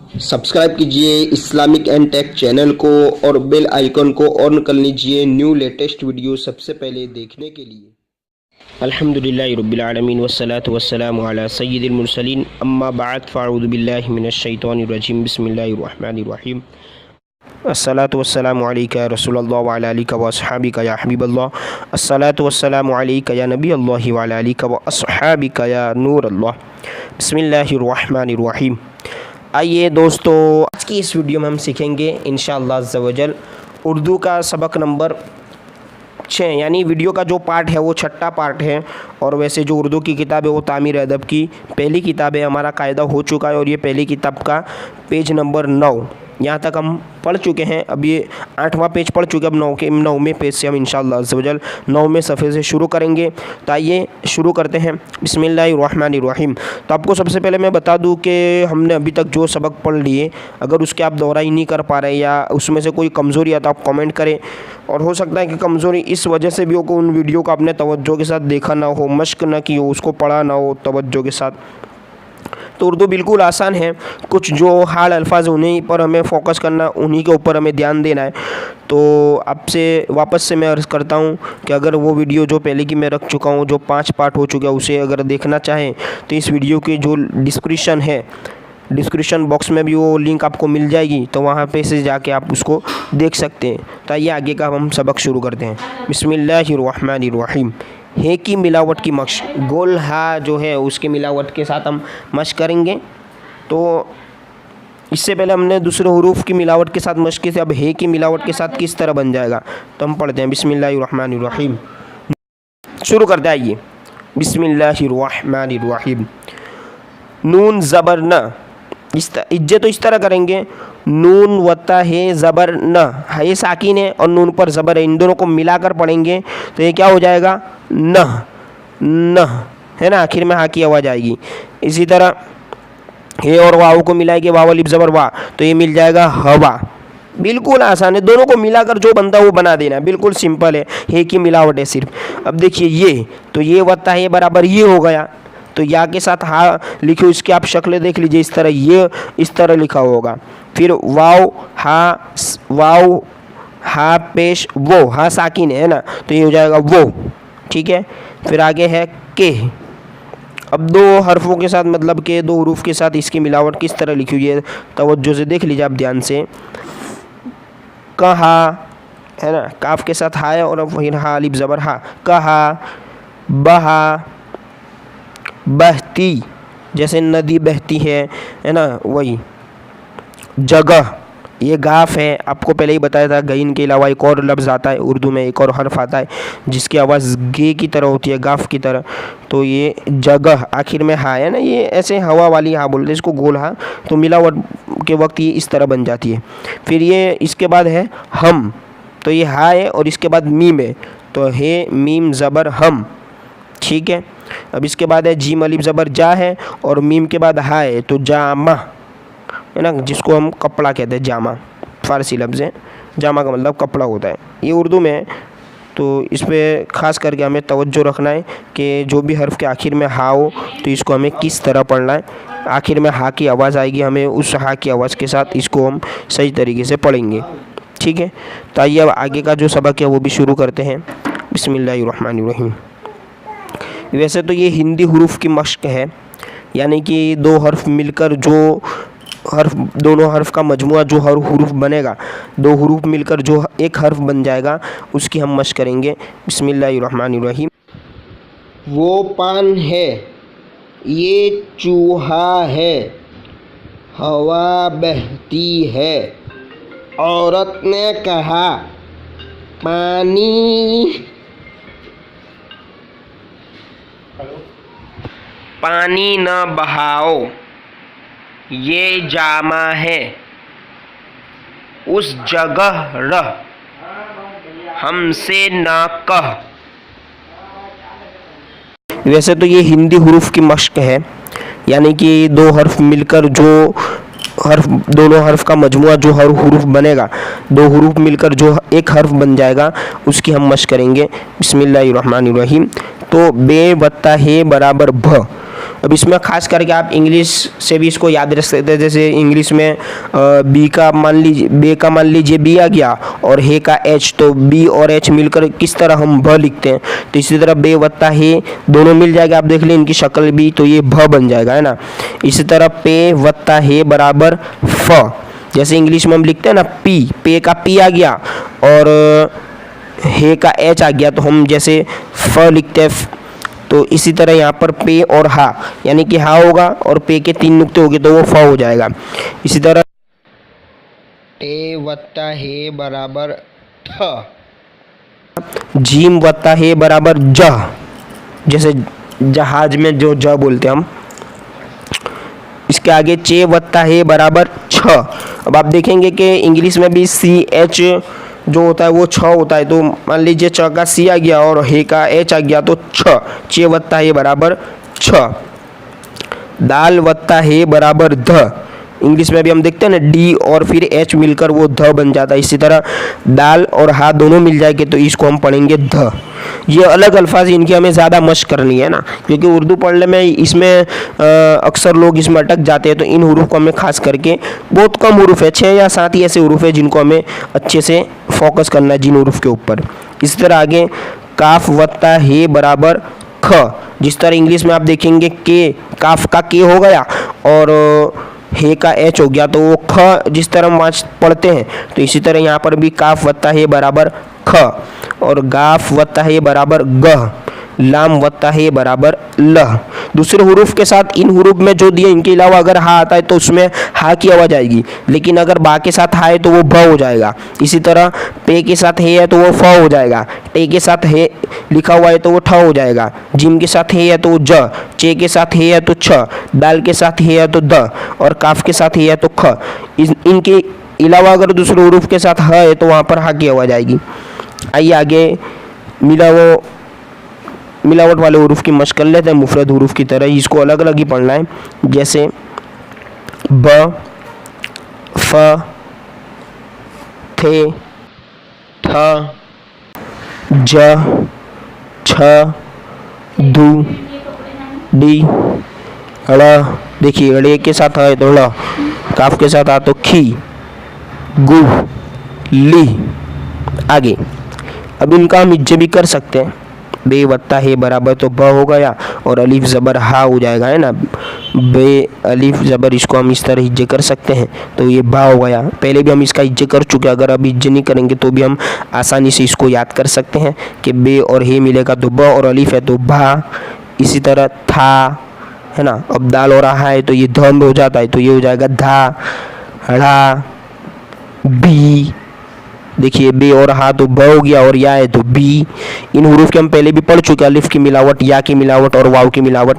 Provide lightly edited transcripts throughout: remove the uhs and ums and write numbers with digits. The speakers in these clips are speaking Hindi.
सब्सक्राइब कीजिए इस्लामिक एंड टेक चैनल को और बेल आइकन को ऑन कर लीजिए न्यू लेटेस्ट वीडियो सबसे पहले देखने के लिए। अल्हम्दुलिल्लाहि रब्बिल आलमीन वस्सलातु वस्सलामु अला सय्यिदिल मुरसलीन अम्मा बाद फ़अऊज़ु बिल्लाहि मिनश शैतानिर रजीम बिस्मिल्लाहिर रहमानिर रहीम। अस्सलातु वस्सलामु अलैका या रसूलल्लाह व अला आलिका व अस्हाबिका या हबीबल्लाह। अस्सलातु वस्सलामु अलैका या नबी अल्लाह व अला आलिका व अस्हाबिका या नूर अल्लाह। बिस्मिल्लाहिर रहमानिर रहीम। आइए दोस्तों, आज की इस वीडियो में हम सीखेंगे इंशाअल्लाह अज़्ज़ा वजल उर्दू का सबक नंबर 6, यानी वीडियो का जो पार्ट है वो 6ठा पार्ट है। और वैसे जो उर्दू की किताब है वो तामीर अदब की पहली किताब है, हमारा कायदा हो चुका है और ये पहली किताब का पेज नंबर 9 यहाँ तक हम पढ़ चुके हैं। अब ये 8वां पेज पढ़ चुके हैं। अब 9वें पेज से हम इंशाअल्लाह अज़्ज़ा वजल 9वें सफ़े से शुरू करेंगे। तो आइए शुरू करते हैं। बिस्मिल्लाहिर्रहमानिर्रहीम। तो आपको सबसे पहले मैं बता दूं कि हमने अभी तक जो सबक पढ़ लिए, अगर उसके आप दोहराई नहीं कर पा रहे या उसमें से कोई कमज़ोरी है तो आप कमेंट करें। और हो सकता है कि कमज़ोरी इस वजह से भी हो कि उन वीडियो को आपने तवज्जो के साथ देखा ना हो, मश्क ना की हो, उसको पढ़ा ना हो तवज्जो के साथ। तो उर्दू बिल्कुल आसान है, कुछ जो हार्ड अल्फाज उन्हीं पर हमें फ़ोकस करना, उन्हीं के ऊपर हमें ध्यान देना है। तो आपसे वापस से मैं अर्ज़ करता हूँ कि अगर वो वीडियो जो पहले की मैं रख चुका हूँ, जो 5 पार्ट हो चुका है, उसे अगर देखना चाहें तो इस वीडियो की जो डिस्क्रिप्शन है, डिस्क्रिप्शन बॉक्स में भी वो लिंक आपको मिल जाएगी, तो वहाँ पे से जाके आप उसको देख सकते हैं। तो आइए आगे का हम सबक शुरू करते हैं। बिस्मिल्लाहिर्रहमानिर्रहीम। हे की मिलावट की मश्क, गोल हा जो है उसके मिलावट के साथ हम मश्क करेंगे। तो इससे पहले हमने दूसरे हुरूफ की मिलावट के साथ मश्क की थी, अब हे की मिलावट के साथ किस तरह बन जाएगा तो हम पढ़ते हैं। बिस्मिल्लाहिर्रहमानिर्रहीम। शुरू करते आइए। बिस्मिल्लाहिर्रहमानिर्रहीम। नून ज़बर न, इज्जे तो इस तरह करेंगे, नून वत्ता है ज़बर न, है साकिन है और नून पर ज़बर है, इन दोनों को मिलाकर पढ़ेंगे तो ये क्या हो जाएगा, न न, है ना, आखिर में हा की आवाज़ आएगी। इसी तरह हे और वाव को मिलाएंगे, वाव अलिफ ज़बर वाह, तो ये मिल जाएगा हवा। बिल्कुल आसान है, दोनों को मिलाकर जो बनता है वो बना देना है, बिल्कुल सिंपल है, हे की मिलावट है सिर्फ। अब देखिए ये, तो ये वत्ता है बराबर ये हो गया, तो या के साथ हा लिखो, इसकी आप शक्लें देख लीजिए, इस तरह ये इस तरह लिखा होगा। फिर वाव हा पेश वो, हा साकिन है ना, तो ये हो जाएगा वो, ठीक है। फिर आगे है के। अब दो हरफों के साथ, मतलब के दो हरूफ के साथ इसकी मिलावट किस तरह लिखी हुई है तवज्जो से देख लीजिए आप ध्यान से। कहा है ना, काफ के साथ हा है और फिर हा अलिफ ज़बर हा, कहा। बहा बहती, जैसे नदी बहती है ना, वही। जगह, ये गाफ है, आपको पहले ही बताया था। गईन के अलावा एक और लफ्ज़ आता है उर्दू में, एक और हर्फ आता है जिसकी आवाज़ गे की तरह होती है, गाफ की तरह, तो ये जगह, आखिर में हा है ना, ये ऐसे हवा वाली हा बोलते हैं इसको, गोल हा, तो मिलावट के वक्त ये इस तरह बन जाती है। फिर ये इसके बाद है हम, तो ये हा है और इसके बाद मीम है, तो हे मीम ज़बर हम, ठीक है। अब इसके बाद है जीम अलिफ ज़बर जा है और मीम के बाद हा है, तो जामा है ना, जिसको हम कपड़ा कहते हैं, जामा फ़ारसी लफ्ज़ है, जामा का मतलब कपड़ा होता है, ये उर्दू में है। तो इस पर ख़ास करके हमें तवज्जो रखना है कि जो भी हर्फ के आखिर में हा हो तो इसको हमें किस तरह पढ़ना है। आखिर में हा की आवाज़ आएगी, हमें उस हा की आवाज़ के साथ इसको हम सही तरीके से पढ़ेंगे, ठीक है। तो आइए अब आगे का जो सबक है वो भी शुरू करते हैं। बिस्मिल्लाहिर्रहमानिर्रहीम। वैसे तो ये हिंदी हुरूफ की मश्क है, यानी कि दो हर्फ मिलकर जो हर्फ, दोनों हर्फ का मजमुआ जो हर हुरूफ बनेगा, दो हुरूफ मिलकर जो एक हर्फ बन जाएगा, उसकी हम मश्क करेंगे। बिस्मिल्लाहिर्रहमानिर्रहीम। वो पान है, ये चूहा है, हवा बहती है, औरत ने कहा पानी न बहाओ, ये जामा है, उस जगह रह, हमसे न कह। वैसे तो ये हिंदी हुरूफ की मश्क है, यानी कि दो हर्फ मिलकर जो हर्फ, दोनों हर्फ का मजमुआ जो हर हुरूफ बनेगा, दो हुरूफ मिलकर जो एक हर्फ बन जाएगा, उसकी हम मश्क करेंगे। बिस्मिल्लाहिर्रहमानिर्रहीम। तो बे वत्ता हे बराबर भ। अब इसमें खास करके आप इंग्लिश से भी इसको याद रख सकते हैं। जैसे इंग्लिश में बी का मान लीजिए बी आ गया और हे का एच, तो बी और एच मिलकर किस तरह हम भ लिखते हैं। तो इसी तरह बे वत्ता हे दोनों मिल जाएगा, आप देख लें इनकी शक्ल भी, तो ये भ बन जाएगा, है ना। इसी तरह पे वत्ता हे बराबर फ। जैसे इंग्लिश में हम लिखते हैं ना पी, पे का पी आ गया और हे का एच आ गया, तो हम जैसे फ लिखते हैं। तो इसी तरह यहाँ पर पे और हा, यानी कि हा होगा और पे के 3 नुक्ते हो गए तो वो फ हो जाएगा। इसी तरह टे वत्ता हे बराबर ठ, जीम वत्ता हे बराबर जह, जैसे जहाज में जो ज बोलते हैं हम। इसके आगे चे वत्ता हे बराबर छ। अब आप देखेंगे कि इंग्लिश में भी सी एच जो होता है वो छ होता है। तो मान लीजिए च का सी आ गया और हे का एच आ गया तो छ, चे वत्ता हे बराबर छ। दाल वत्ता हे बराबर ध, इंग्लिश में भी हम देखते हैं ना डी और फिर एच मिलकर वो ध बन जाता है। इसी तरह दाल और हा दोनों मिल जाएंगे तो इसको हम पढ़ेंगे ध। ये अलग अल्फाज इनकी हमें ज़्यादा मशक करनी है ना, क्योंकि उर्दू पढ़ने में इसमें अक्सर लोग इसमें अटक जाते हैं। तो इन हरूफ को हमें खास करके, बहुत कम हरूफ है, 6 या 7 ही ऐसे हरूफ है जिनको हमें अच्छे से फोकस करना है जिन हरूफ के ऊपर। इस तरह आगे काफ वत्ता हे बराबर ख। जिस तरह इंग्लिश में आप देखेंगे के, काफ का के हो गया और हे का एच हो गया तो वो ख जिस तरह हम पढ़ते हैं, तो इसी तरह यहाँ पर भी काफ वत्ता हे बराबर ख और गाफ वत्ता हे बराबर गह, लाम वत्ता हे बराबर लह। दूसरे हुरूफ के साथ इन हुरूफ में जो दिए इनके अलावा अगर हा आता है तो उसमें हा की आवाज़ आएगी, लेकिन अगर बा के साथ हा है तो वो भ हो जाएगा। इसी तरह पे के साथ हे है तो वो फ हो जाएगा, टे के साथ हे लिखा हुआ है तो वो ठ हो जाएगा, जिम के साथ हे है तो वो ज, चे के साथ हे है तो छ, दाल के साथ हे है तो द और काफ के साथ हे है तो ख। इनके अलावा अगर दूसरे हुरूफ के साथ ह है तो वहाँ पर हा की आवाज़ आएगी। आइए आगे मिलावट वाले हुरूफ की मशक कर लेते हैं मुफरद हुरूफ की तरह। इसको अलग अलग ही पढ़ना है, जैसे ब, फ, थे, थ, ज, छ, दू, डी, ड़। देखिए ड़े के साथ है तो ड़, काफ के साथ आ तो खी, गु, ली। आगे अब इनका हम इज्जे भी कर सकते हैं। बे वत्ता हे बराबर तो ब हो गया और अलिफ ज़बर हा हो जाएगा, है ना। बे अलिफ ज़बर, इसको हम इस तरह इज्जे कर सकते हैं तो ये बा हो गया। पहले भी हम इसका इज्जे कर चुके हैं, अगर अब इज्जे नहीं करेंगे तो भी हम आसानी से इसको याद कर सकते हैं कि बे और हे मिलेगा तो ब और अलिफ है तो भा। इसी तरह था, है ना। अब दाल और हा है तो ये ध में हो जाता है तो ये हो जाएगा धा, ढ़ा, बी। देखिए बे और हा तो ब हो गया और या है तो बी। इन हुरूफ के हम पहले भी पढ़ चुके हैं, अलिफ की मिलावट, या की मिलावट और वाव की मिलावट,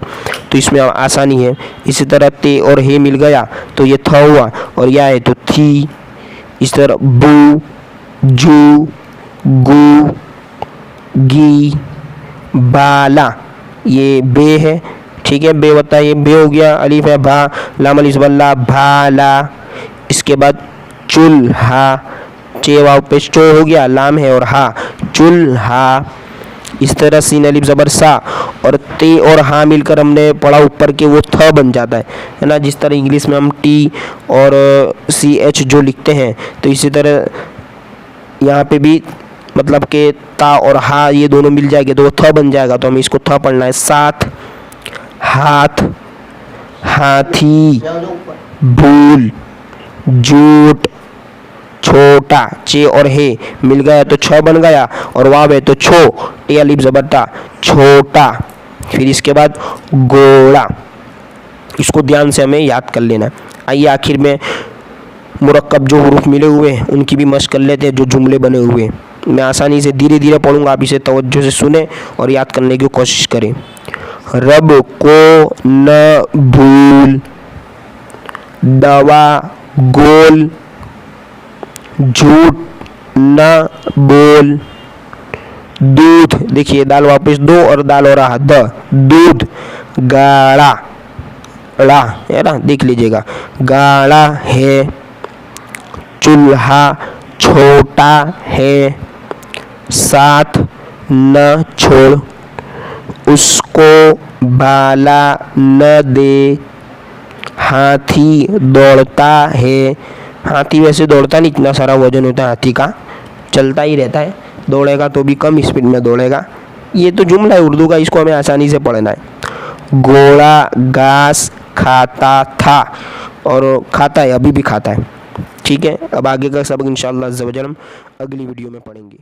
तो इसमें आसानी है। इसी तरह ते और हे मिल गया तो ये थ हुआ और या है तो थी। इस तरह बू, जू, गू, गी, बाला, ये बे है, ठीक है। बे वत्ता ये बे हो गया, अलिफ है भा, लाम अलिफ बल्ला भाला। इसके बाद चूल्हा, चे वाव पे चो हो गया, लाम है और हा, चूल्हा। इस तरह सीन अलिफ ज़बर सा और ते और हा मिलकर हमने पढ़ा ऊपर के वो थ बन जाता है ना। जिस तरह इंग्लिश में हम टी और सी एच जो लिखते हैं, तो इसी तरह यहाँ पे भी मतलब के ता और हा ये दोनों मिल जाएंगे तो वो थ बन जाएगा। तो हमें इसको थ पढ़ना है। साथ, हाथ, हाथी, भूल, झूठ, छोटा, चे और हे मिल गया तो छ बन गया और वाव है तो छो, टे अलिफ ज़बर ता, छोटा। फिर इसके बाद घोड़ा, इसको ध्यान से हमें याद कर लेना। आइए आखिर में मुरक्कब जो हुरूफ मिले हुए हैं उनकी भी मशक कर लेते हैं, जो जुमले बने हुए हैं। मैं आसानी से धीरे धीरे पढ़ूंगा, आप इसे तवज्जो से सुने और याद करने की कोशिश करें। रब को न भूल, दवा गोल, झूठ न बोल, दूध, देखिए दाल वापस दो और दाल हो रहा द, दूध, गाढ़ा, ड़ा है ना, देख लीजिएगा, गाढ़ा है, चूल्हा छोटा है, साथ न छोड़, उसको भाला न दे, हाथी दौड़ता है। हाथी वैसे दौड़ता नहीं, इतना सारा वजन होता है हाथी का, चलता ही रहता है, दौड़ेगा तो भी कम स्पीड में दौड़ेगा। ये तो जुमला है उर्दू का, इसको हमें आसानी से पढ़ना है। घोड़ा घास खाता था, और खाता है, अभी भी खाता है। ठीक है, अब आगे का सबक इंशाअल्लाह अज़्ज़ व जल हम अगली वीडियो में पढ़ेंगे।